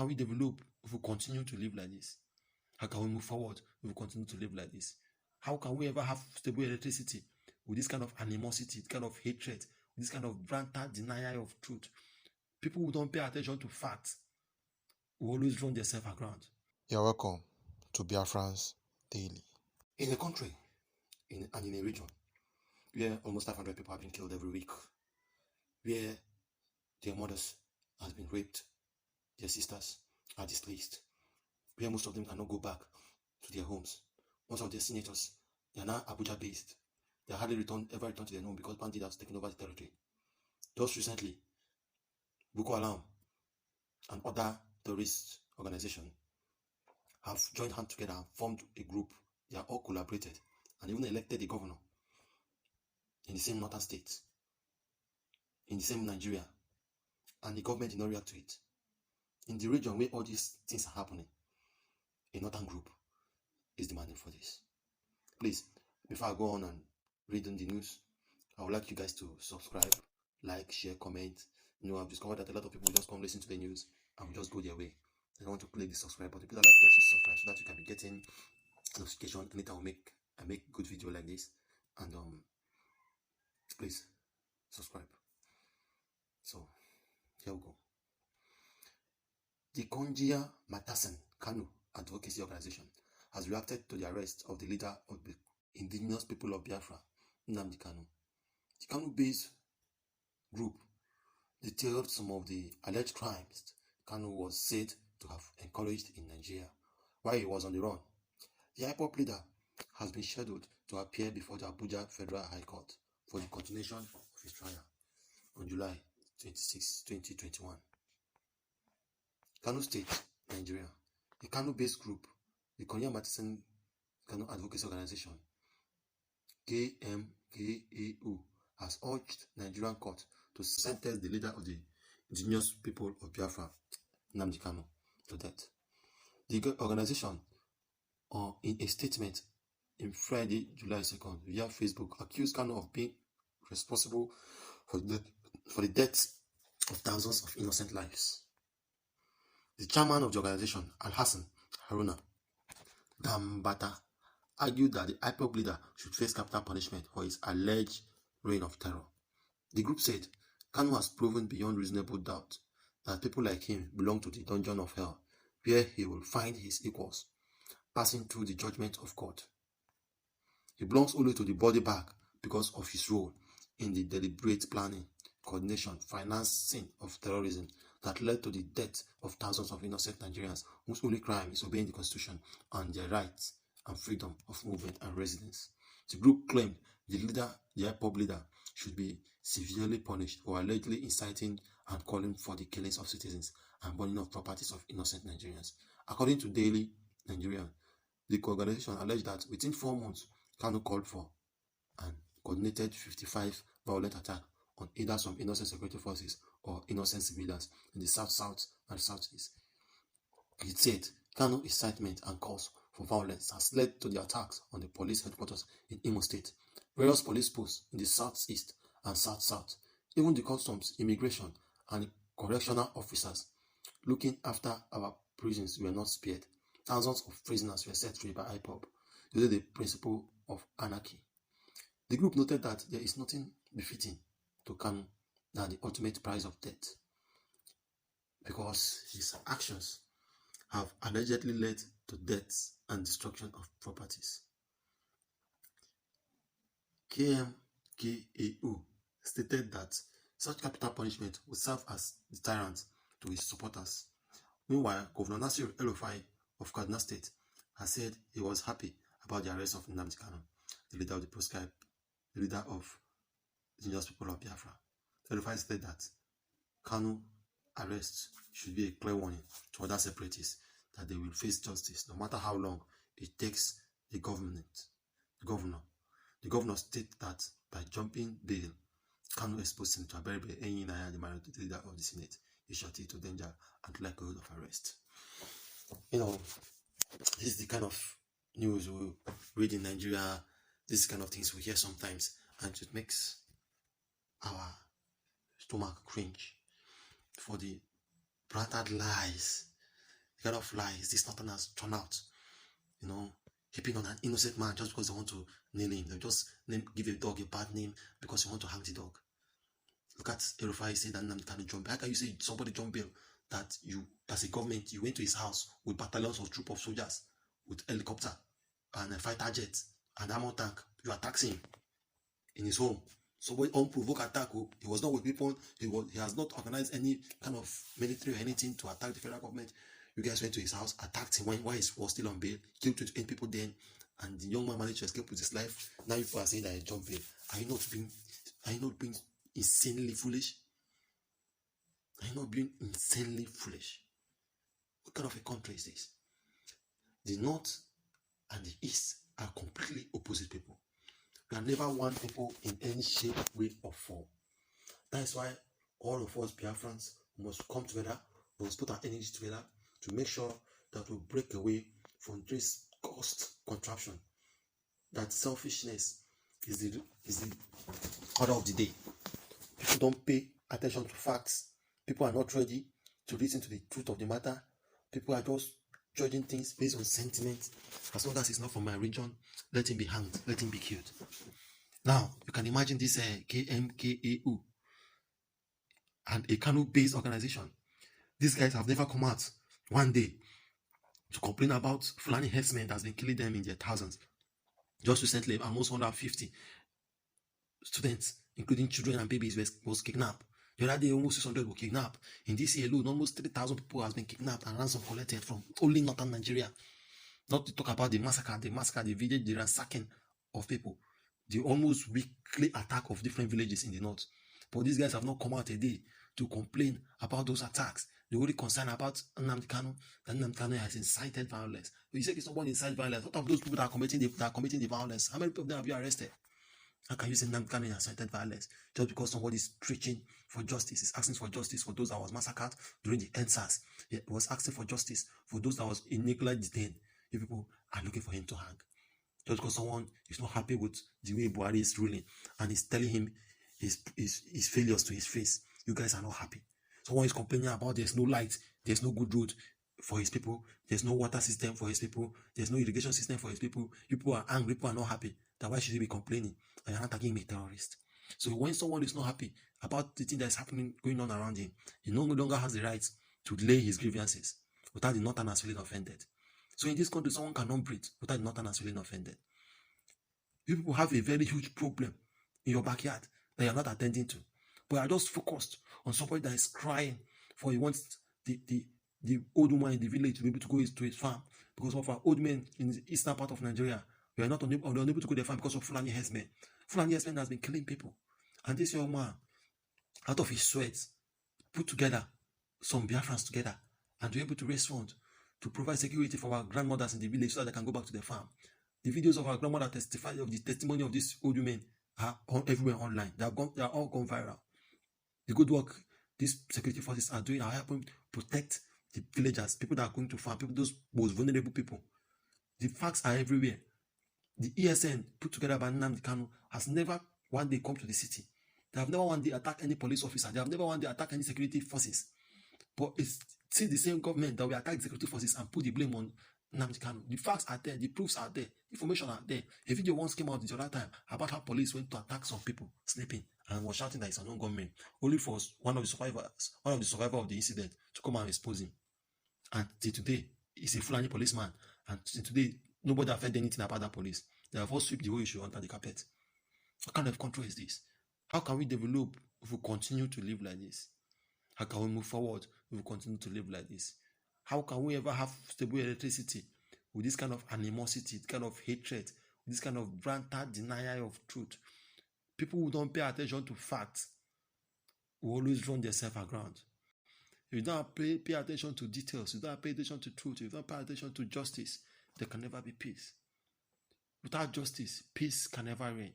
can we develop if we continue to live like this? How can we move forward if we continue to live like this? How can we ever have stable electricity with this kind of animosity, this kind of hatred, this kind of blatant denial of truth? People who don't pay attention to facts will always run themselves aground. You're welcome to Biafrans Daily. In a country and in a region where almost 500 people have been killed every week, where their mothers have been raped, their sisters are displaced, where most of them cannot go back to their homes. Most of their senators, they are now Abuja based. They hardly ever return to their home because bandits have taken over the territory. Just recently, Boko Haram and other terrorist organizations have joined hands together and formed a group. They are all collaborated and even elected a governor in the same northern states, in the same Nigeria, and the government did not react to it. In the region where all these things are happening, a northern group is demanding for this. Please, before I go on and read on the news, I would like you guys to subscribe, like, share, comment. I've discovered that a lot of people just come listen to the news and will just go their way. They don't want to click the subscribe button. Please, I'd like you guys to subscribe so that you can be getting notification anytime I make good video like this. And please subscribe. So here we go. The Konjia Matasan Kanu Advocacy Organization has reacted to the arrest of the leader of the indigenous people of Biafra, Nnamdi Kanu. The Kanu-based group detailed some of the alleged crimes Kanu was said to have encouraged in Nigeria while he was on the run. The IPOB leader has been scheduled to appear before the Abuja Federal High Court for the continuation of his trial on July 26, 2021. Kano State, Nigeria. The Kano-based group, the Konya Matisen Kano Advocacy Organization, KMKAO, has urged Nigerian court to sentence the leader of the indigenous people of Biafra, Nnamdi Kanu, to death. The organization, in a statement in Friday, July 2nd, via Facebook, accused Kanu of being responsible for the death of thousands of innocent lives. The chairman of the organization, Al-Hassan Haruna Gambata, argued that the IPOB leader should face capital punishment for his alleged reign of terror. The group said Kanu has proven beyond reasonable doubt that people like him belong to the dungeon of hell, where he will find his equals, passing through the judgment of God. He belongs only to the body bag because of his role in the deliberate planning, coordination, financing of terrorism that led to the death of thousands of innocent Nigerians whose only crime is obeying the Constitution and their rights and freedom of movement and residence. The group claimed the IPOB leader, should be severely punished for allegedly inciting and calling for the killings of citizens and burning of properties of innocent Nigerians. According to Daily Nigerian, the organization alleged that within 4 months, Kanu called for and coordinated 55 violent attacks on either some innocent security forces or innocent civilians in the south and southeast. It said Kanu incitement and calls for violence has led to the attacks on the police headquarters in Imo State, various police posts in the southeast and south, even the customs, immigration, and correctional officers looking after our prisons were not spared. Thousands of prisoners were set free by IPOB using the principle of anarchy. The group noted that there is nothing befitting to Kanu than the ultimate price of death, because his actions have allegedly led to deaths and destruction of properties. KMKAO stated that such capital punishment would serve as deterrent to his supporters. Meanwhile, Governor Nasir El-Rufai of Kaduna State has said he was happy about the arrest of Nnamdi Kanu, the leader of the proscribed, the leader of the indigenous people of Biafra. El-Rufai said that Kanu arrest should be a clear warning to other separatists that they will face justice no matter how long it takes the governor. The governor stated that by jumping bail, Kanu exposed him to a very the minority leader of the Senate, Ishati, to danger and likelihood of arrest. This is the kind of news we read in Nigeria. This is the kind of things we hear sometimes, and it makes our stomach cringe for the blatant lies the kind of lies this Northerners turn out, keeping on an innocent man just because they want to nail him. They'll just give a dog a bad name because you want to hang the dog. Look at El-Rufai saying that Nnamdi Kanu jump bail. How can you say somebody jump bail that you, as a government, you went to his house with battalions of troop of soldiers, with helicopter and a fighter jet and armor tank? You attacked him in his home. So when unprovoked attack, he was not with people. He has not organized any kind of military or anything to attack the federal government. You guys went to his house, attacked him while he was still on bail, killed 28 people then, and the young man managed to escape with his life. Now people are saying that he jumped bail. Are you not being insanely foolish? Are you not being insanely foolish? What kind of a country is this? The North and the East are completely opposite people. We are never one people in any shape, way, or form. That is why all of us Biafrans must come together, we must put our energy together to make sure that we break away from this cost contraption. That selfishness is the order of the day. People don't pay attention to facts. People are not ready to listen to the truth of the matter. People are just judging things based on sentiment. As long as it's not from my region, let him be hanged, let him be killed. Now, you can imagine this KMKAU and a Kano-based organization. These guys have never come out one day to complain about Fulani herdsmen that has been killing them in their thousands. Just recently, almost 150 students, including children and babies, was kidnapped. The other day, almost 600 were kidnapped. In this year alone, almost 3,000 people have been kidnapped and ransom collected from only northern Nigeria. Not to talk about the massacre, the village, the ransacking of people, the almost weekly attack of different villages in the north. But these guys have not come out a day to complain about those attacks. They're only concerned about Nnamdi Kanu, that Nnamdi Kanu has incited violence. But you say someone incited violence. What of those people that are committing the violence? How many people of them have you arrested? How can you say Nnamdi Kanu incited violence just because somebody is preaching for justice, is asking for justice for those that was massacred during the EndSARS? He was asking for justice for those that was illegally detained. You people are looking for him to hang. Just because someone is not happy with the way Buhari is ruling and is telling him his failures to his face, you guys are not happy. Someone is complaining about there's no light, there's no good road for his people, there's no water system for his people, there's no irrigation system for his people. People are angry, people are not happy. Then why should he be complaining? And you're not tagging him a terrorist. So when someone is not happy about the thing that is happening, going on around him, he no longer has the right to lay his grievances without the Northerners feeling offended. So in this country, someone cannot breathe without the Northerners feeling offended. You people have a very huge problem in your backyard that you're not attending to. But you are just focused on somebody that is crying for he wants the old woman in the village to be able to go to his farm. Because of our old men in the eastern part of Nigeria, we are not unable to go to their farm because of Fulani herdsmen. Fulani herdsmen has been killing people. And this young man, out of his sweat, put together some Biafrans together and to be able to raise funds to provide security for our grandmothers in the village so that they can go back to their farm. The videos of our grandmother testify of the testimony of these old women are everywhere online. They are all gone viral. The good work these security forces are doing are helping protect the villagers, people that are going to farm, people, those most vulnerable people. The facts are everywhere. The ESN put together by Nnamdi Kanu has never one day come to the city. They have never one day attacked any police officer. They have never one day attacked any security forces. But it's still the same government that will attack the security forces and put the blame on Nnamdi Kanu. The facts are there, the proofs are there, information are there. A video once came out the other time about how police went to attack some people sleeping and was shouting that it's an unknown gunman, only for one of the survivors of the incident to come and expose him. And till today, he's a Fulani policeman. And till today, nobody has heard anything about that police. They have all swept the whole issue under the carpet. What kind of country is this? How can we develop if we continue to live like this? How can we move forward if we continue to live like this? How can we ever have stable electricity with this kind of animosity, this kind of hatred, this kind of rampant denial of truth? People who don't pay attention to facts will always run themselves aground. If you don't pay attention to details, if you don't pay attention to truth, if you don't pay attention to justice, there can never be peace. Without justice, peace can never reign.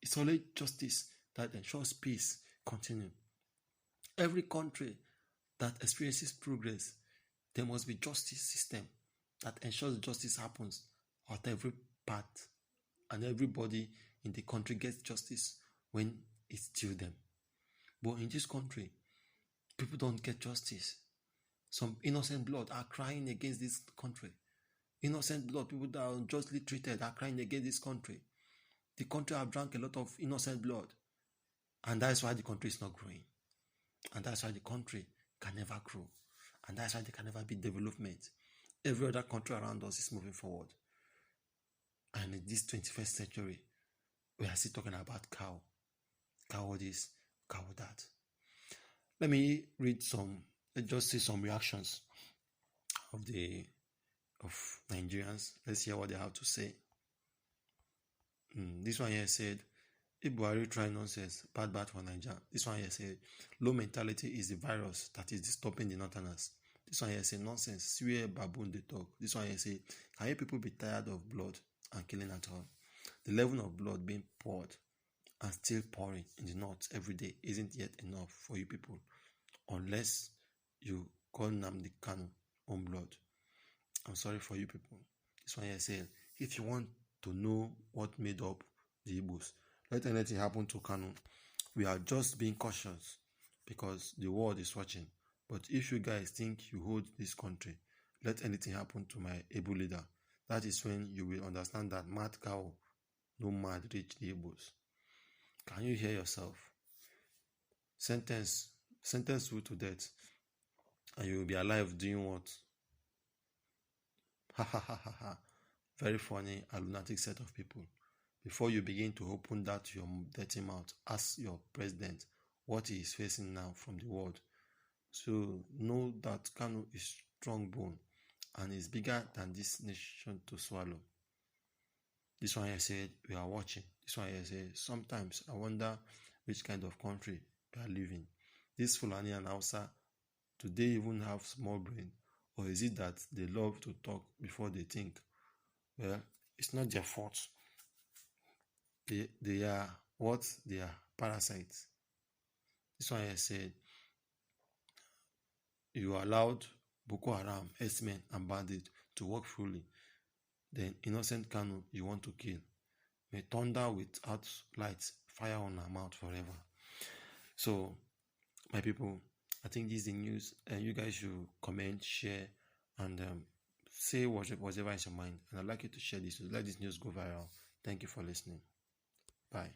It's only justice that ensures peace continue. Every country that experiences progress, there must be justice system that ensures justice happens at every part, and everybody in the country gets justice when it's due them. But in this country, people don't get justice. Some innocent blood are crying against this country. Innocent blood, people that are unjustly treated are crying against this country. The country have drank a lot of innocent blood. And that's why the country is not growing. And that's why the country can never grow. And that's why there can never be development. Every other country around us is moving forward. And in this 21st century, we are still talking about cow. Cow this, cow that. Let me just see some reactions of Nigerians. Let's hear what they have to say. This one here said, if Buhari try nonsense, bad for Nigeria. This one here said, low mentality is the virus that is disturbing the northerners. This one here say nonsense, swear baboon they talk. This one here say, can you people be tired of blood and killing at all? The level of blood being poured and still pouring in the north every day isn't yet enough for you people, unless you call Nnamdi Kanu on blood. I'm sorry for you people. This one here said, if you want to know what made up the Igbos, let anything happen to Kanu. We are just being cautious because the world is watching. But if you guys think you hold this country, let anything happen to my able leader. That is when you will understand that mad cow no mad reach the Igbos. Can you hear yourself? Sentence you to death, and you will be alive doing what? Ha ha ha ha ha. Very funny and lunatic set of people. Before you begin to open that your dirty mouth, ask your president what he is facing now from the world. So know that Kanu is strong bone and is bigger than this nation to swallow. This one here said, we are watching. This one here said, sometimes I wonder which kind of country we are living. This Fulani and Hausa, do they even have small brain? Or is it that they love to talk before they think? Well, it's not their fault. They are what? They are parasites. This one here said, you allowed Boko Haram, S-men and bandits to work freely. Then innocent Kanu you want to kill. May thunder without lights fire on our mouth forever. So, my people, I think this is the news, and you guys should comment, share, and say whatever is your mind. And I'd like you to share this. Let this news go viral. Thank you for listening. Bye.